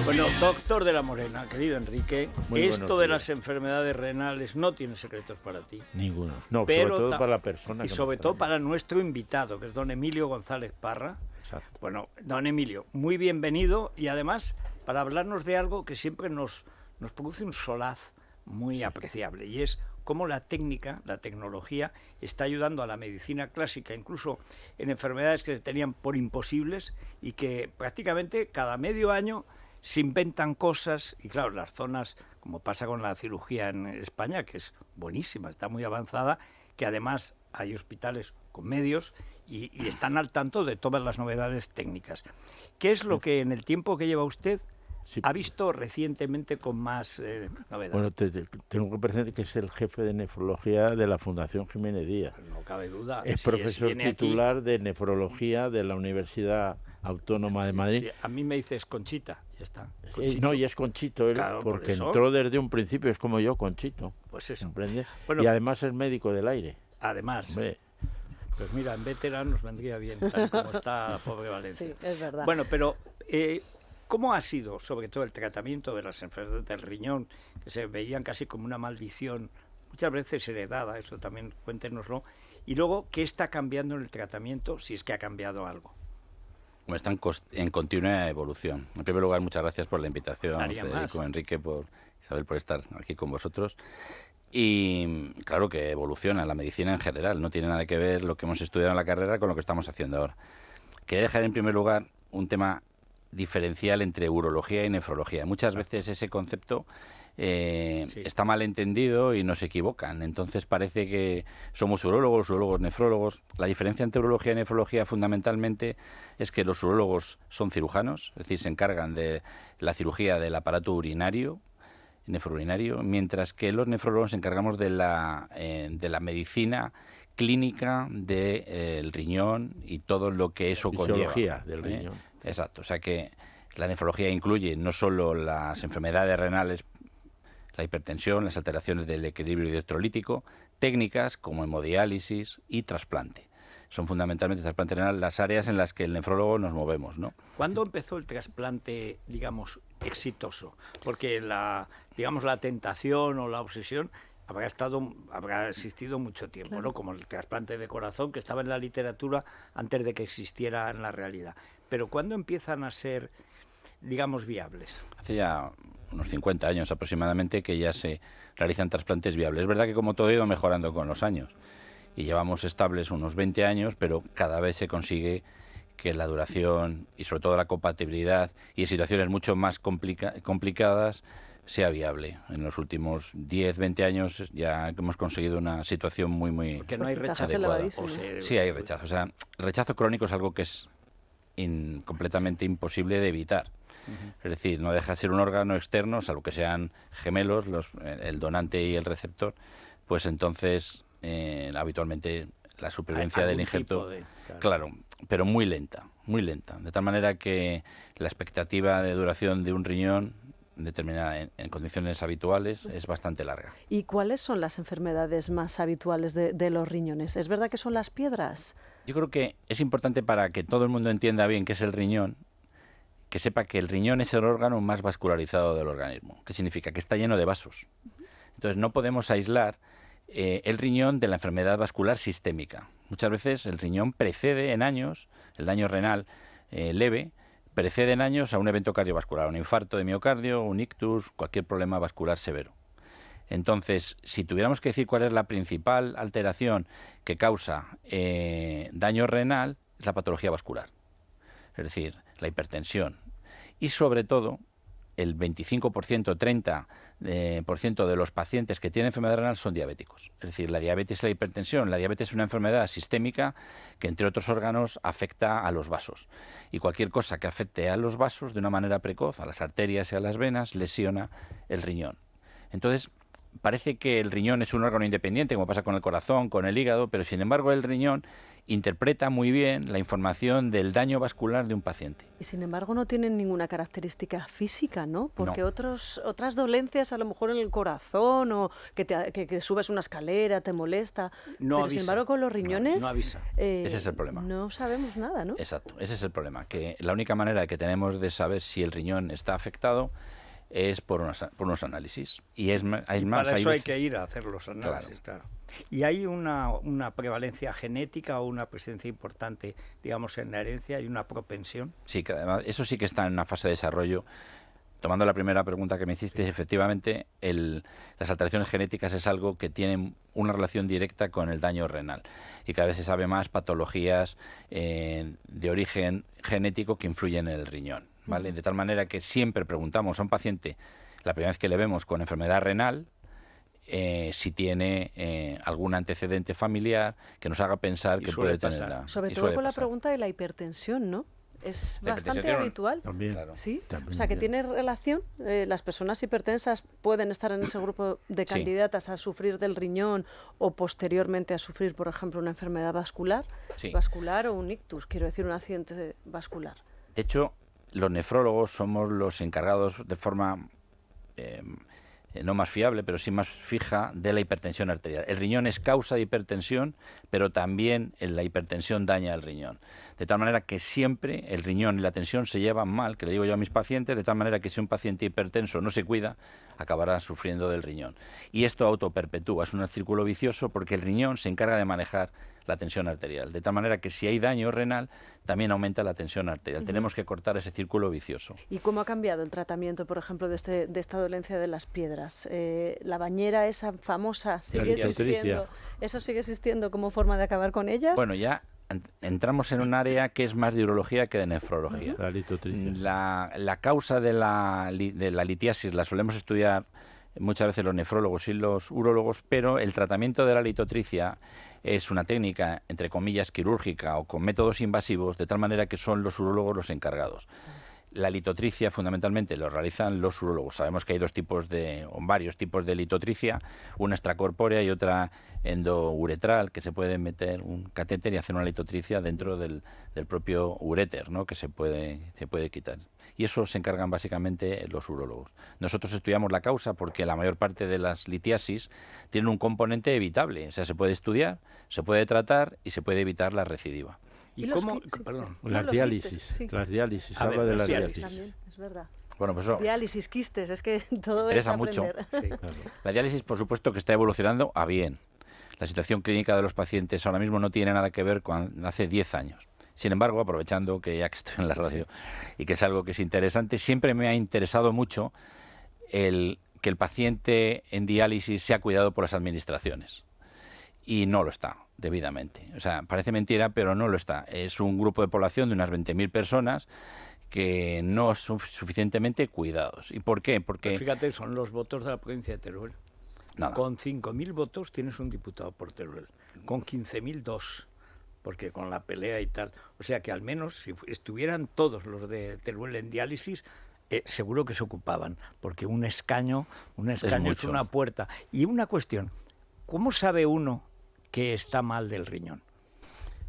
Bueno, doctor de la Morena, querido Enrique, esto de las enfermedades renales no tiene secretos para ti. Ninguno. No, pero sobre todo para la persona. Y sobre todo para nuestro invitado, que es don Emilio González Parra. Exacto. Bueno, don Emilio, muy bienvenido y además para hablarnos de algo que siempre nos produce un solaz muy apreciable, y es cómo la técnica, la tecnología, está ayudando a la medicina clásica, incluso en enfermedades que se tenían por imposibles y que prácticamente cada medio año se inventan cosas. Y claro, las zonas, como pasa con la cirugía en España, que es buenísima, está muy avanzada, que además hay hospitales con medios y están al tanto de todas las novedades técnicas. ¿Qué es lo que en el tiempo que lleva usted ha visto recientemente con más novedad? Bueno, tengo que presentar que es el jefe de nefrología de la Fundación Jiménez Díaz. No cabe duda. Es profesor titular de nefrología de la Universidad Autónoma de Madrid. Sí, a mí me dices Conchita, ya está. No, y es Conchito él, claro, porque entró desde un principio, es como yo, Conchito. Pues eso. ¿Comprende? Bueno, y además es médico del aire. Además. Hombre. Pues mira, en veteranos vendría bien, tal como está la pobre Valencia. Sí, es verdad. Bueno, pero ¿cómo ha sido, sobre todo, el tratamiento de las enfermedades del riñón, que se veían casi como una maldición, muchas veces heredada? Eso también cuéntenoslo. Y luego, ¿qué está cambiando en el tratamiento, si es que ha cambiado algo? Están en continua evolución. En primer lugar, muchas gracias por la invitación, Federico, Enrique, Isabel, por estar aquí con vosotros. Y claro que evoluciona la medicina en general, no tiene nada que ver lo que hemos estudiado en la carrera con lo que estamos haciendo ahora. Quería dejar en primer lugar un tema diferencial entre urología y nefrología. Muchas veces ese concepto está mal entendido y nos equivocan. Entonces parece que somos urólogos, nefrólogos. La diferencia entre urología y nefrología fundamentalmente es que los urólogos son cirujanos, es decir, se encargan de la cirugía del aparato urinario, nefrourinario, mientras que los nefrólogos nos encargamos de la medicina clínica del riñón y todo lo que eso conlleva. Fisiología del riñón. Exacto, o sea que la nefrología incluye no solo las enfermedades renales, la hipertensión, las alteraciones del equilibrio electrolítico, técnicas como hemodiálisis y trasplante. Son fundamentalmente trasplante renal las áreas en las que el nefrólogo nos movemos, ¿no? ¿Cuándo empezó el trasplante, digamos, exitoso? Porque la tentación o la obsesión habrá existido mucho tiempo, claro, ¿no? Como el trasplante de corazón, que estaba en la literatura antes de que existiera en la realidad. Pero ¿cuándo empiezan a ser, digamos, viables? Hace ya unos 50 años aproximadamente que ya se realizan trasplantes viables. Es verdad que como todo ha ido mejorando con los años y llevamos estables unos 20 años, pero cada vez se consigue que la duración y sobre todo la compatibilidad y en situaciones mucho más complicadas sea viable. En los últimos 10, 20 años ya hemos conseguido una situación muy porque no hay rechazo adecuada. Sí, hay rechazo. O sea, el rechazo crónico es algo que es completamente imposible de evitar. Es decir, no deja de ser un órgano externo, salvo que sean gemelos, el donante y el receptor, pues entonces habitualmente la supervivencia del injerto, claro, pero muy lenta, de tal manera que la expectativa de duración de un riñón determinada en condiciones habituales es bastante larga. ¿Y cuáles son las enfermedades más habituales de los riñones? ¿Es verdad que son las piedras? Yo creo que es importante para que todo el mundo entienda bien qué es el riñón, que sepa que el riñón es el órgano más vascularizado del organismo. ¿Qué significa? Que está lleno de vasos. Entonces no podemos aislar el riñón de la enfermedad vascular sistémica. Muchas veces el riñón precede en años, el daño renal leve, precede en años a un evento cardiovascular, un infarto de miocardio, un ictus, cualquier problema vascular severo. Entonces, si tuviéramos que decir cuál es la principal alteración que causa daño renal, es la patología vascular. Es decir, la hipertensión. Y sobre todo, el 25%, 30% de los pacientes que tienen enfermedad renal son diabéticos. Es decir, la diabetes y la hipertensión. La diabetes es una enfermedad sistémica que, entre otros órganos, afecta a los vasos. Y cualquier cosa que afecte a los vasos de una manera precoz, a las arterias y a las venas, lesiona el riñón. Entonces, parece que el riñón es un órgano independiente, como pasa con el corazón, con el hígado, pero sin embargo el riñón interpreta muy bien la información del daño vascular de un paciente. Y sin embargo no tienen ninguna característica física, ¿no? Porque No. otras dolencias, a lo mejor en el corazón o que subes una escalera, te molesta, No pero avisa. sin embargo con los riñones No avisa. Ese es el problema. no sabemos nada, ¿no? Exacto, ese es el problema, que la única manera que tenemos de saber si el riñón está afectado es por unos análisis. Y es más, Y más, para eso hay veces- que ir a hacer los análisis, claro. ¿Y hay una prevalencia genética o una presencia importante, digamos, en la herencia? ¿Hay una propensión? Sí, que además, eso sí que está en una fase de desarrollo. Tomando la primera pregunta que me hiciste, Sí. efectivamente, las alteraciones genéticas es algo que tiene una relación directa con el daño renal. Y cada vez se sabe más patologías de origen genético que influyen en el riñón, ¿vale? De tal manera que siempre preguntamos a un paciente, la primera vez que le vemos con enfermedad renal, si tiene algún antecedente familiar que nos haga pensar Y que suele puede tener pasar. Sobre y todo suele con la pasar. pregunta de la hipertensión, ¿no? Es La hipertensión bastante tiene un- habitual. También. Claro. Sí, También, o sea que ya. tiene relación. Las personas hipertensas pueden estar en ese grupo de Sí. candidatas a sufrir del riñón o posteriormente a sufrir, por ejemplo, una enfermedad Sí. vascular o un ictus, quiero decir, un accidente vascular. De hecho, los nefrólogos somos los encargados de forma no más fiable, pero sí más fija, de la hipertensión arterial. El riñón es causa de hipertensión, pero también la hipertensión daña el riñón. De tal manera que siempre el riñón y la tensión se llevan mal, que le digo yo a mis pacientes, de tal manera que si un paciente hipertenso no se cuida, acabará sufriendo del riñón. Y esto autoperpetúa, es un círculo vicioso porque el riñón se encarga de manejar la tensión arterial. De tal manera que si hay daño renal, también aumenta la tensión arterial. Tenemos que cortar ese círculo vicioso. ¿Y cómo ha cambiado el tratamiento, por ejemplo, de esta dolencia de las piedras? La bañera esa famosa sigue litotricia. existiendo. ¿Eso sigue existiendo como forma de acabar con ellas? Bueno, ya entramos en un área que es más de urología que de nefrología. La litotricia. La causa de la litiasis la solemos estudiar muchas veces los nefrólogos y los urólogos, pero el tratamiento de la litotricia es una técnica, entre comillas, quirúrgica o con métodos invasivos, de tal manera que son los urólogos los encargados. La litotricia fundamentalmente lo realizan los urólogos. Sabemos que hay varios tipos de litotricia, una extracorpórea y otra endouretral, que se puede meter un catéter y hacer una litotricia dentro del propio uréter, ¿no? Que se puede quitar. Y eso se encargan básicamente los urólogos. Nosotros estudiamos la causa porque la mayor parte de las litiasis tienen un componente evitable. O sea, se puede estudiar, se puede tratar y se puede evitar la recidiva. ¿Y ¿Y los cómo? sí. Perdón. No, Las los diálisis. quistes, sí. Las diálisis. A Habla ver, de las las diálisis. diálisis. También, es verdad. Bueno, pues eso, Diálisis, quistes, es que todo Interesa es mucho. aprender. Sí. Claro. la diálisis, por supuesto, que está evolucionando a bien. La situación clínica de los pacientes ahora mismo no tiene nada que ver con hace 10 años. Sin embargo, aprovechando que ya que estoy en la radio y que es algo que es interesante, siempre me ha interesado mucho que el paciente en diálisis sea cuidado por las administraciones. Y no lo está, debidamente. O sea, parece mentira, pero no lo está. Es un grupo de población de unas 20.000 personas que no son suficientemente cuidados. ¿Y por qué? Porque Pues fíjate, son los votos de la provincia de Teruel. nada. Con 5.000 votos tienes un diputado por Teruel. Con 15.000, 2. Porque con la pelea y tal. O sea que al menos si estuvieran todos los de Teruel en diálisis, seguro que se ocupaban. Porque un escaño es mucho. una puerta. Y una cuestión, ¿cómo sabe uno que está mal del riñón?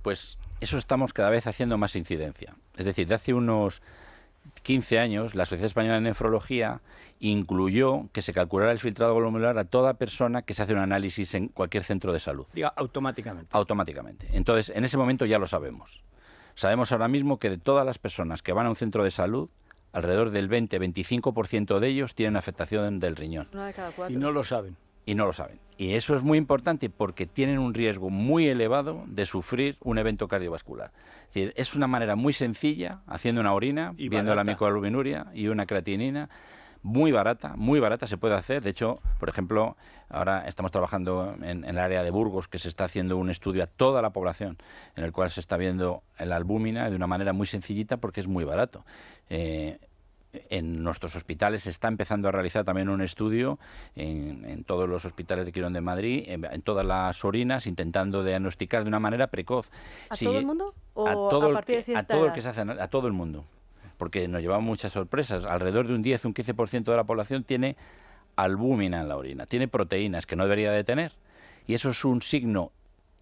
Pues eso estamos cada vez haciendo más incidencia. Es decir, de hace unos 15 años, la Sociedad Española de Nefrología incluyó que se calculara el filtrado glomerular a toda persona que se hace un análisis en cualquier centro de salud, Diga, automáticamente. automáticamente. Entonces, en ese momento ya lo sabemos. Sabemos ahora mismo que de todas las personas que van a un centro de salud, alrededor del 20-25% de ellos tienen afectación del riñón. Una de cada cuatro. Y no lo saben. Y no lo saben. Y eso es muy importante porque tienen un riesgo muy elevado de sufrir un evento cardiovascular. Es decir, es una manera muy sencilla, haciendo una orina, Y viendo la barata. microalbuminuria y una creatinina, muy barata, se puede hacer. De hecho, por ejemplo, ahora estamos trabajando en el área de Burgos, que se está haciendo un estudio a toda la población, en el cual se está viendo la albúmina de una manera muy sencillita porque es muy barato. En nuestros hospitales se está empezando a realizar también un estudio en todos los hospitales de Quirón de Madrid, en todas las orinas, intentando diagnosticar de una manera precoz. ¿A Si- todo el mundo? ¿O a todo a el partir de que, cierta a todo el edad? que se hace, a todo el mundo, porque nos llevamos muchas sorpresas. Alrededor de un 10, un 15% de la población tiene albúmina en la orina, tiene proteínas que no debería de tener, y eso es un signo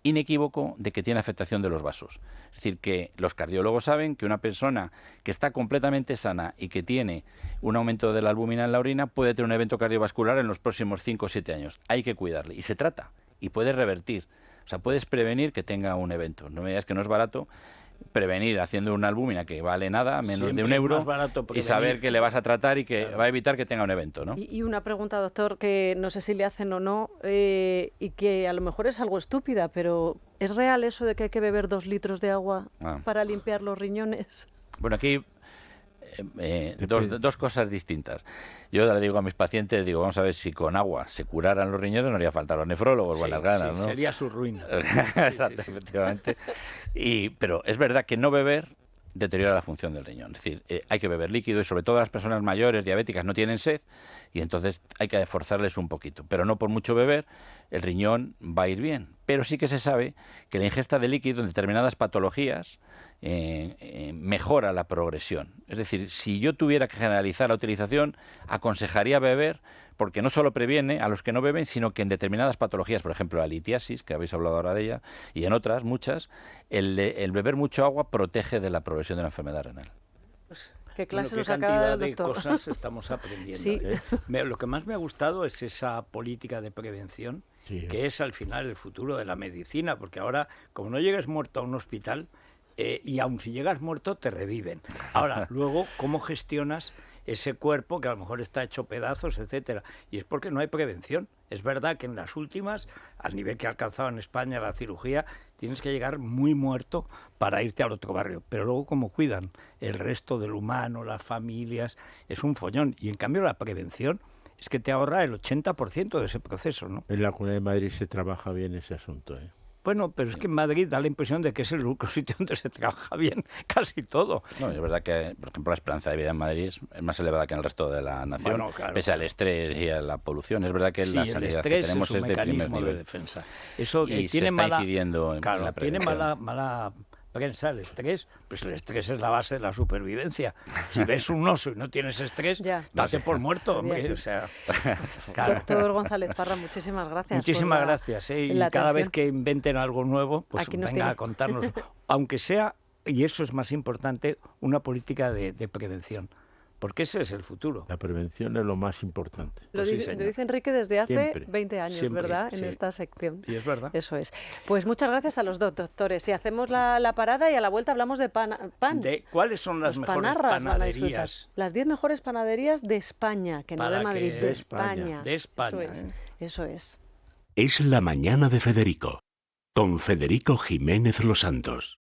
inequívoco de que tiene afectación de los vasos. Es decir, que los cardiólogos saben que una persona que está completamente sana y que tiene un aumento de la albúmina en la orina puede tener un evento cardiovascular en los próximos 5 o 7 años. Hay que cuidarle. Y se trata. Y puedes revertir. O sea, puedes prevenir que tenga un evento. No me digas que no es barato prevenir haciendo una albúmina que vale nada, menos Siempre de un euro, y saber que le vas a tratar y que va a evitar que tenga un evento, ¿no? Y una pregunta, doctor, que no sé si le hacen o no, y que a lo mejor es algo estúpida, pero ¿es real eso de que hay que beber 2 litros de agua para limpiar los riñones? Bueno, aquí dos cosas distintas. Yo le digo a mis pacientes, digo, vamos a ver, si con agua se curaran los riñones, no haría falta a los nefrólogos, buenas ganas, ¿no? Sería su ruina. Exacto, efectivamente. Pero es verdad que no beber deteriora la función del riñón. Es decir, hay que beber líquido y sobre todo las personas mayores, diabéticas, no tienen sed y entonces hay que forzarles un poquito. Pero no por mucho beber, el riñón va a ir bien. Pero sí que se sabe que la ingesta de líquido en determinadas patologías mejora la progresión. Es decir, si yo tuviera que generalizar la utilización, aconsejaría beber, porque no solo previene a los que no beben, sino que en determinadas patologías, por ejemplo la litiasis, que habéis hablado ahora de ella, y en otras muchas, el beber mucho agua protege de la progresión de la enfermedad renal. Pues, ¿qué clase nos qué acaba de dar el cantidad de doctor? cosas estamos aprendiendo. Sí. Lo que más me ha gustado es esa política de prevención, que es al final el futuro de la medicina, porque ahora, como no llegues muerto a un hospital, y aun si llegas muerto, te reviven. Ahora, luego, ¿cómo gestionas ese cuerpo que a lo mejor está hecho pedazos, etcétera? Y es porque no hay prevención. Es verdad que en las últimas, al nivel que ha alcanzado en España la cirugía, tienes que llegar muy muerto para irte al otro barrio. Pero luego, ¿cómo cuidan el resto del humano, las familias? Es un follón. Y en cambio, la prevención es que te ahorra el 80% de ese proceso, ¿no? En la Comunidad de Madrid se trabaja bien ese asunto, ¿eh? Bueno, pero es que en Madrid da la impresión de que es el único sitio donde se trabaja bien casi todo. No, es verdad que, por ejemplo, la esperanza de vida en Madrid es más elevada que en el resto de la nación, Bueno, claro, pese al estrés y a la polución. Es verdad que la sanidad que tenemos es de primer nivel. De defensa. Eso y tiene se está incidiendo en la tiene prevención. mala prensa el estrés, pues el estrés es la base de la supervivencia. Si ves un oso y no tienes estrés, date por muerto, hombre. O sea, claro. Doctor González Parra, muchísimas gracias. Muchísimas gracias. Y cada vez que inventen algo nuevo, pues venga a contarnos, aunque sea, y eso es más importante, una política de prevención. Porque ese es el futuro. La prevención es lo más importante. Lo dice Enrique desde hace Siempre. 20 años, Siempre, ¿verdad? sí. En esta sección. Y es verdad. Eso es. Pues muchas gracias a los dos doctores. Y hacemos la parada y a la vuelta hablamos de pan. ¿De cuáles son las Los mejores panarras van a disfrutar. panaderías? Las 10 mejores panaderías de España, que no de Madrid, de España. De España. Eso es. Es la mañana de Federico, con Federico Jiménez Los Santos.